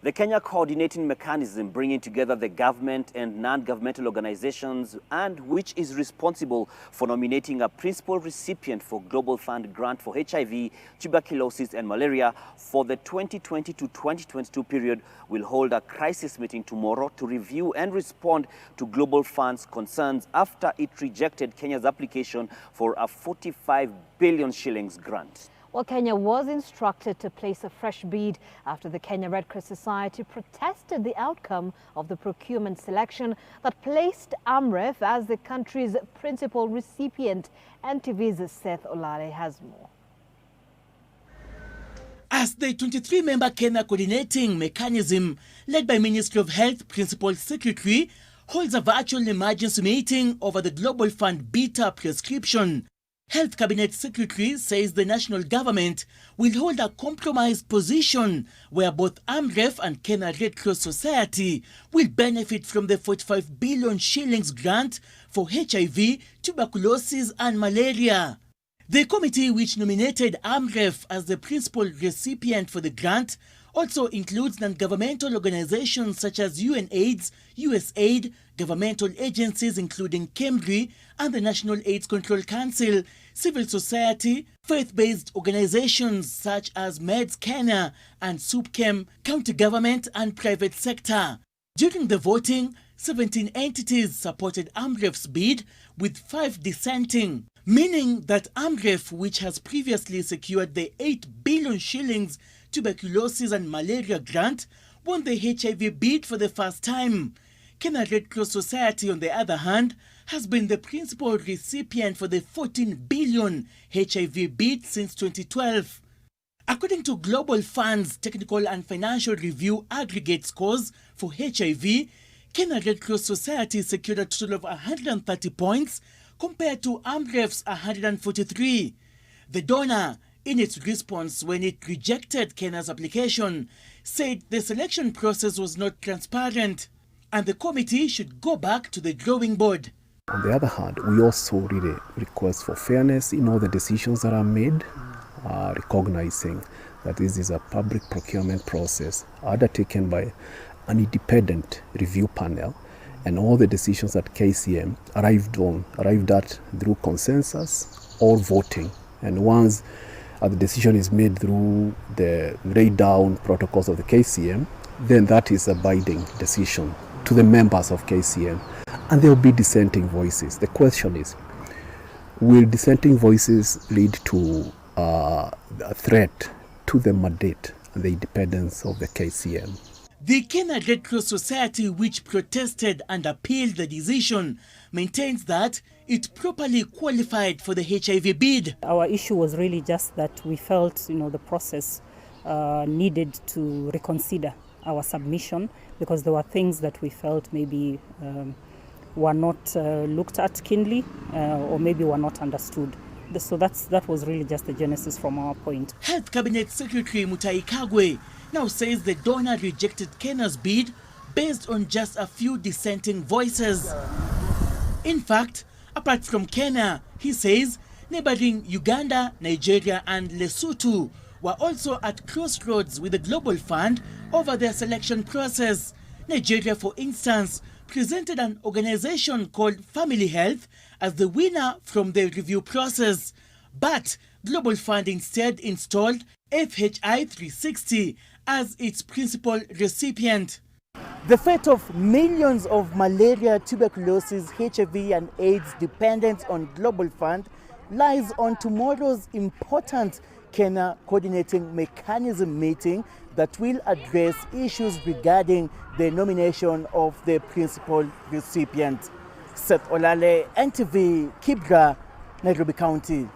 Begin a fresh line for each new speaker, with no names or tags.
The Kenya Coordinating Mechanism, bringing together the government and non-governmental organizations, and which is responsible for nominating a principal recipient for Global Fund grant for HIV, tuberculosis and malaria for the 2020 to 2022 period, will hold a crisis meeting tomorrow to review and respond to Global Fund's concerns after it rejected Kenya's application for a 45 billion shillings grant.
Well, Kenya was instructed to place a fresh bid after the Kenya Red Cross Society protested the outcome of the procurement selection that placed AMREF as the country's principal recipient. NTV's Seth Olale has more.
As the 23-member Kenya Coordinating Mechanism, led by Ministry of Health Principal Secretary, holds a virtual emergency meeting over the Global Fund beta prescription, Health Cabinet Secretary says the national government will hold a compromised position where both AMREF and Kenya Red Cross Society will benefit from the 45 billion shillings grant for HIV, tuberculosis and malaria. The committee which nominated AMREF as the principal recipient for the grant also includes non-governmental organizations such as UNAIDS, USAID, governmental agencies including KEMRI and the National AIDS Control Council, civil society, faith-based organizations such as Meds Kenya and SUPKEM, county government and private sector. During the voting, 17 entities supported AMREF's bid with 5 dissenting, meaning that AMREF, which has previously secured the 8 billion shillings tuberculosis and malaria grant, won the HIV bid for the first time. Kenya Red Cross Society, on the other hand, has been the principal recipient for the 14 billion HIV bid since 2012. According to Global Fund's technical and financial review aggregate scores for HIV, Kenya Red Cross Society secured a total of 130 points compared to AMREF's 143. The donor, in its response when it rejected Kenya's application, said the selection process was not transparent and the committee should go back to the drawing board.
On the other hand, we also really request for fairness in all the decisions that are made, recognizing that this is a public procurement process undertaken by an independent review panel, and all the decisions that KCM arrived at through consensus or voting. And once the decision is made through the laid down protocols of the KCM, then that is a binding decision to the members of KCM. And there will be dissenting voices. The question is, will dissenting voices lead to a threat to the mandate and the independence of the KCM?
The Kenya Red Cross Society, which protested and appealed the decision, maintains that it properly qualified for the HIV bid.
Our issue was really just that we felt, the process needed to reconsider our submission because there were things that we felt maybe were not looked at keenly or maybe were not understood. So that was really just the genesis from our point.
Health Cabinet Secretary Mutahi Kagwe now says the donor rejected Kenya's bid based on just a few dissenting voices. In fact, apart from Kenya, he says neighboring Uganda, Nigeria and Lesotho were also at crossroads with the Global Fund over their selection process. Nigeria, for instance, presented an organization called Family Health as the winner from the review process. But Global Fund instead installed FHI 360 as its principal recipient. The fate of millions of malaria, tuberculosis, HIV and AIDS dependents on Global Fund lies on tomorrow's important Kenya Coordinating Mechanism meeting that will address issues regarding the nomination of the principal recipient. Seth Olale, NTV, Kibra, Nairobi County.